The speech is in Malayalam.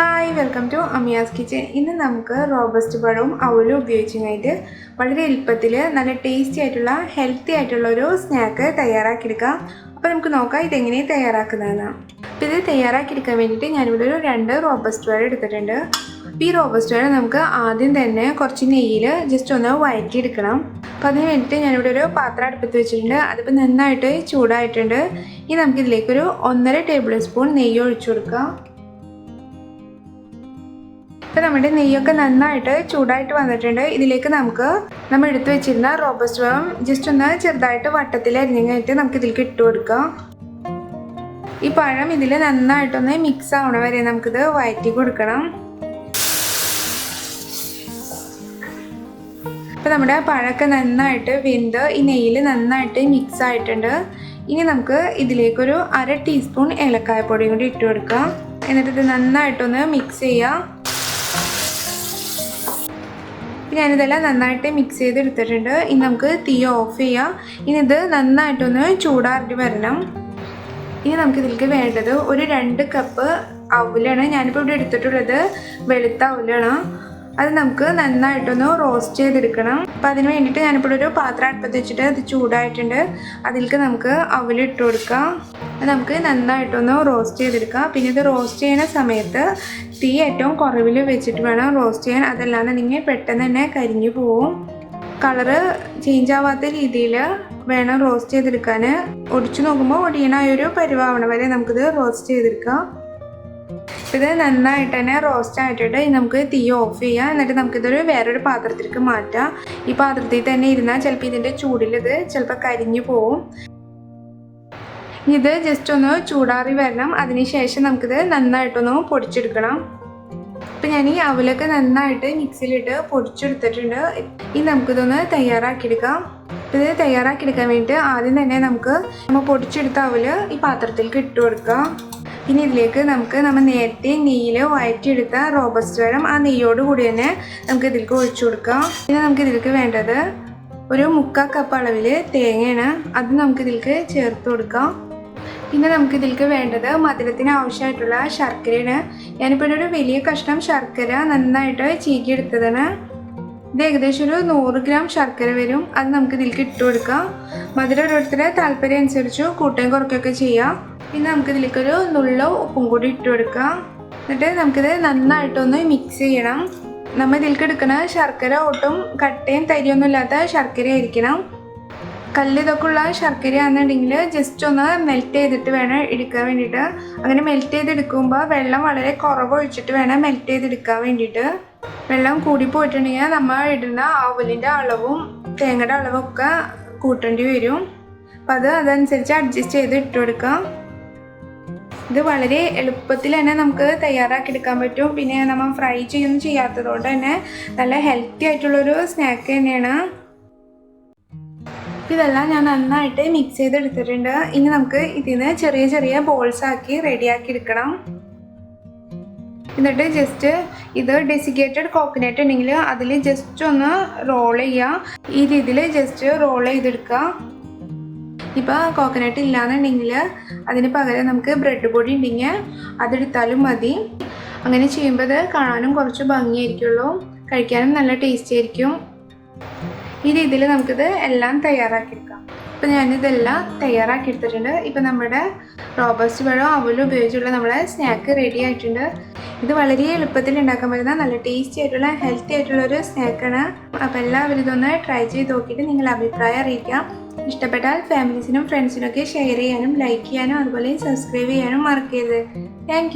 Hi, welcome to Amiya's kitchen. ഇന്ന് നമുക്ക് റോബസ്റ്റ് പഴവും അവലും ഉപയോഗിച്ചതായിട്ട് വളരെ എളുപ്പത്തിൽ നല്ല ടേസ്റ്റി ആയിട്ടുള്ള ഹെൽത്തി ആയിട്ടുള്ള ഒരു സ്നാക്ക് തയ്യാറാക്കിയെടുക്കാം. അപ്പോൾ നമുക്ക് നോക്കാം ഇതെങ്ങനെ തയ്യാറാക്കുന്നതെന്ന്. അപ്പോൾ ഇത് തയ്യാറാക്കിയെടുക്കാൻ വേണ്ടിയിട്ട് ഞാനിവിടെ ഒരു 2 റോബസ്റ്റ് പഴം എടുത്തിട്ടുണ്ട്. അപ്പോൾ ഈ റോബസ്റ്റ് പഴം നമുക്ക് ആദ്യം തന്നെ കുറച്ച് നെയ്യിൽ ജസ്റ്റ് ഒന്ന് വഴറ്റിയെടുക്കണം. അപ്പോൾ അതിന് വേണ്ടിയിട്ട് ഞാനിവിടെ ഒരു പാത്രം അടുപ്പത്ത് വെച്ചിട്ടുണ്ട്. അതിപ്പോൾ നന്നായിട്ട് ചൂടായിട്ടുണ്ട്. ഇനി നമുക്കിതിലേക്കൊരു 1.5 ടേബിൾ സ്പൂൺ നെയ്യ് ഒഴിച്ചു കൊടുക്കാം. ഇപ്പോൾ നമ്മുടെ നെയ്യൊക്കെ നന്നായിട്ട് ചൂടായിട്ട് വന്നിട്ടുണ്ട്. ഇതിലേക്ക് നമ്മൾ എടുത്തു വെച്ചിരുന്ന റോബസ്റ്റ് പഴം ജസ്റ്റ് ഒന്ന് ചെറുതായിട്ട് വട്ടത്തിൽ അരിഞ്ഞായിട്ട് നമുക്ക് ഇതിലേക്ക് ഇട്ട് കൊടുക്കാം. ഈ പഴം ഇതിൽ നന്നായിട്ടൊന്ന് മിക്സ് ആവണ വരെ നമുക്കിത് വഴറ്റി കൊടുക്കണം. ഇപ്പോൾ നമ്മുടെ പഴമൊക്കെ നന്നായിട്ട് വെന്ത് ഈ നെയ്യിൽ നന്നായിട്ട് മിക്സ് ആയിട്ടുണ്ട്. ഇനി നമുക്ക് ഇതിലേക്കൊരു 1/2 ടീസ്പൂൺ ഏലക്കായപ്പൊടിയും കൂടി ഇട്ട് കൊടുക്കാം. എന്നിട്ട് ഇത് നന്നായിട്ടൊന്ന് മിക്സ് ചെയ്യാം. ഞാനിതെല്ലാം നന്നായിട്ട് മിക്സ് ചെയ്തെടുത്തിട്ടുണ്ട്. ഇനി നമുക്ക് തീ ഓഫ് ചെയ്യാം. ഇനി ഇത് നന്നായിട്ടൊന്ന് ചൂടാറി വരണം. ഇനി നമുക്കിതിലേക്ക് വേണ്ടത് ഒരു 2 കപ്പ് അവലാണ്. ഞാനിപ്പോൾ ഇവിടെ എടുത്തിട്ടുള്ളത് വെളുത്ത അവലാണ്. അത് നമുക്ക് നന്നായിട്ടൊന്ന് റോസ്റ്റ് ചെയ്തെടുക്കണം. അപ്പം അതിന് വേണ്ടിയിട്ട് ഞാനിപ്പോൾ ഒരു പാത്രം അടുപ്പത്ത് വെച്ചിട്ട് അത് ചൂടായിട്ടുണ്ട്. അതിലേക്ക് നമുക്ക് അവലിട്ട് കൊടുക്കാം. നമുക്ക് നന്നായിട്ടൊന്ന് റോസ്റ്റ് ചെയ്തെടുക്കാം. പിന്നെ ഇത് റോസ്റ്റ് ചെയ്യുന്ന സമയത്ത് തീ ഏറ്റവും കുറവിൽ വെച്ചിട്ട് വേണം റോസ്റ്റ് ചെയ്യാൻ. അതല്ലാന്നുണ്ടെങ്കിൽ പെട്ടെന്ന് തന്നെ കരിഞ്ഞു പോവും. കളറ് ചേഞ്ച് ആവാത്ത രീതിയിൽ വേണം റോസ്റ്റ് ചെയ്തെടുക്കാൻ. ഒടിച്ചു നോക്കുമ്പോൾ ഒടിയണായൊരു പരുവാവണ വരെ നമുക്കിത് റോസ്റ്റ് ചെയ്തെടുക്കാം. ഇത് നന്നായിട്ട് തന്നെ റോസ്റ്റ് ആയിട്ടുണ്ട്. നമുക്ക് തീ ഓഫ് ചെയ്യാം. എന്നിട്ട് നമുക്കിതൊരു വേറൊരു പാത്രത്തിലേക്ക് മാറ്റാം. ഈ പാത്രത്തിൽ തന്നെ ഇരുന്നാൽ ചിലപ്പോൾ ഇതിൻ്റെ ചൂടിലിത് ചിലപ്പോൾ കരിഞ്ഞു പോവും. ഇത് ജസ്റ്റ് ഒന്ന് ചൂടാറി വരണം. അതിനുശേഷം നമുക്കിത് നന്നായിട്ടൊന്ന് പൊടിച്ചെടുക്കണം. ഇപ്പം ഞാൻ ഈ അവലൊക്കെ നന്നായിട്ട് മിക്സിയിലിട്ട് പൊടിച്ചെടുത്തിട്ടുണ്ട്. ഇനി നമുക്കിതൊന്ന് തയ്യാറാക്കിയെടുക്കാം. ഇത് തയ്യാറാക്കിയെടുക്കാൻ വേണ്ടിയിട്ട് ആദ്യം തന്നെ നമ്മൾ പൊടിച്ചെടുത്ത അവല് ഈ പാത്രത്തിലേക്ക് ഇട്ട് കൊടുക്കാം. പിന്നെ ഇതിലേക്ക് നമ്മൾ നേരത്തെ നെയ്യിൽ വഴറ്റിയെടുത്ത റോബസ്റ്റ് പഴം ആ നെയ്യോട് കൂടി തന്നെ നമുക്ക് ഇതിലേക്ക് ഒഴിച്ചു കൊടുക്കാം. പിന്നെ നമുക്കിതിലേക്ക് വേണ്ടത് ഒരു 3/4 കപ്പ് അളവിൽ തേങ്ങയാണ്. അത് നമുക്കിതിലേക്ക് ചേർത്ത് കൊടുക്കാം. പിന്നെ നമുക്കിതിലേക്ക് വേണ്ടത് മധുരത്തിന് ആവശ്യമായിട്ടുള്ള ശർക്കരയാണ്. ഞാനിപ്പോൾ ഒരു വലിയ കഷ്ണം ശർക്കര നന്നായിട്ട് ചീകിയെടുത്തതാണ്. ഇത് ഏകദേശം ഒരു 100 ഗ്രാം ശർക്കര വരും. അത് നമുക്കിതിലേക്ക് ഇട്ട് കൊടുക്കാം. മധുരം ഓരോരുത്തരുടെ താല്പര്യം അനുസരിച്ച് കൂട്ടുകയും കുറയ്ക്കുകയൊക്കെ ചെയ്യാം. പിന്നെ നമുക്കിതിലേക്കൊരു നുള്ള ഉപ്പും കൂടി ഇട്ട് കൊടുക്കാം. എന്നിട്ട് നമുക്കിത് നന്നായിട്ടൊന്ന് മിക്സ് ചെയ്യണം. നമ്മൾ ഇതിലേക്ക് എടുക്കുന്ന ശർക്കര ഒട്ടും കട്ടയും തരിയൊന്നും ഇല്ലാത്ത ശർക്കര ആയിരിക്കണം. കല്ലിതൊക്കെ ഉള്ള ശർക്കരയാണെന്നുണ്ടെങ്കിൽ ജസ്റ്റ് ഒന്ന് മെൽറ്റ് ചെയ്തിട്ട് വേണം എടുക്കാൻ വേണ്ടിയിട്ട്. അങ്ങനെ മെൽറ്റ് ചെയ്തെടുക്കുമ്പോൾ വെള്ളം വളരെ കുറവ് ഒഴിച്ചിട്ട് വേണം മെൽറ്റ് ചെയ്തെടുക്കാൻ വേണ്ടിയിട്ട്. വെള്ളം കൂടി പോയിട്ടുണ്ടെങ്കിൽ നമ്മൾ ഇടുന്ന അവലിൻ്റെ അളവും തേങ്ങയുടെ അളവും ഒക്കെ കൂട്ടേണ്ടി വരും. അപ്പം അതനുസരിച്ച് അഡ്ജസ്റ്റ് ചെയ്ത് ഇട്ട് കൊടുക്കാം. ഇത് വളരെ എളുപ്പത്തിൽ തന്നെ നമുക്ക് തയ്യാറാക്കിയെടുക്കാൻ പറ്റും. പിന്നെ നമ്മൾ ഫ്രൈ ചെയ്യൊന്നും ചെയ്യാത്തത് കൊണ്ട് തന്നെ നല്ല ഹെൽത്തി ആയിട്ടുള്ളൊരു സ്നാക്ക് തന്നെയാണ്. ഇതെല്ലാം ഞാൻ നന്നായിട്ട് മിക്സ് ചെയ്തെടുത്തിട്ടുണ്ട്. ഇനി നമുക്ക് ഇതിന് ചെറിയ ചെറിയ ബോൾസ് ആക്കി റെഡിയാക്കി എടുക്കണം. എന്നിട്ട് ജസ്റ്റ് ഇത് ഡെസിക്കേറ്റഡ് കോക്കനട്ട് ഉണ്ടെങ്കിൽ അതിൽ ജസ്റ്റ് ഒന്ന് റോൾ ചെയ്യുക. ഈ രീതിയിൽ ജസ്റ്റ് റോൾ ചെയ്തെടുക്കുക. ഇപ്പോൾ കോക്കനട്ട് ഇല്ലയെന്നുണ്ടെങ്കിൽ അതിന് പകരം നമുക്ക് ബ്രെഡ് പൊടി ഉണ്ടെങ്കിൽ അതെടുത്താലും മതി. അങ്ങനെ ചെയ്യുമ്പോൾ അത് കാണാനും കുറച്ച് ഭംഗിയായിരിക്കുള്ളൂ, കഴിക്കാനും നല്ല ടേസ്റ്റി ആയിരിക്കും. ഈ രീതിയിൽ നമുക്കിത് എല്ലാം തയ്യാറാക്കിയെടുക്കാം. അപ്പോൾ ഞാനിതെല്ലാം തയ്യാറാക്കിയെടുത്തിട്ടുണ്ട്. ഇപ്പോൾ നമ്മുടെ റോബസ്റ്റ് പഴം അവലും ഉപയോഗിച്ചുള്ള നമ്മുടെ സ്നാക്ക് റെഡി ആയിട്ടുണ്ട്. ഇത് വളരെ എളുപ്പത്തിൽ ഉണ്ടാക്കാൻ പറ്റുന്ന നല്ല ടേസ്റ്റി ആയിട്ടുള്ള ഹെൽത്തി ആയിട്ടുള്ളൊരു സ്നാക്കാണ്. അപ്പോൾ എല്ലാവരും ഇതൊന്ന് ട്രൈ ചെയ്ത് നോക്കിയിട്ട് നിങ്ങളുടെ അഭിപ്രായം അറിയിക്കാം. ഇഷ്ടപ്പെട്ടാൽ ഫാമിലീസിനും ഫ്രണ്ട്സിനൊക്കെ ഷെയർ ചെയ്യാനും ലൈക്ക് ചെയ്യാനും അതുപോലെ സബ്സ്ക്രൈബ് ചെയ്യാനും മറക്കരുത്. താങ്ക്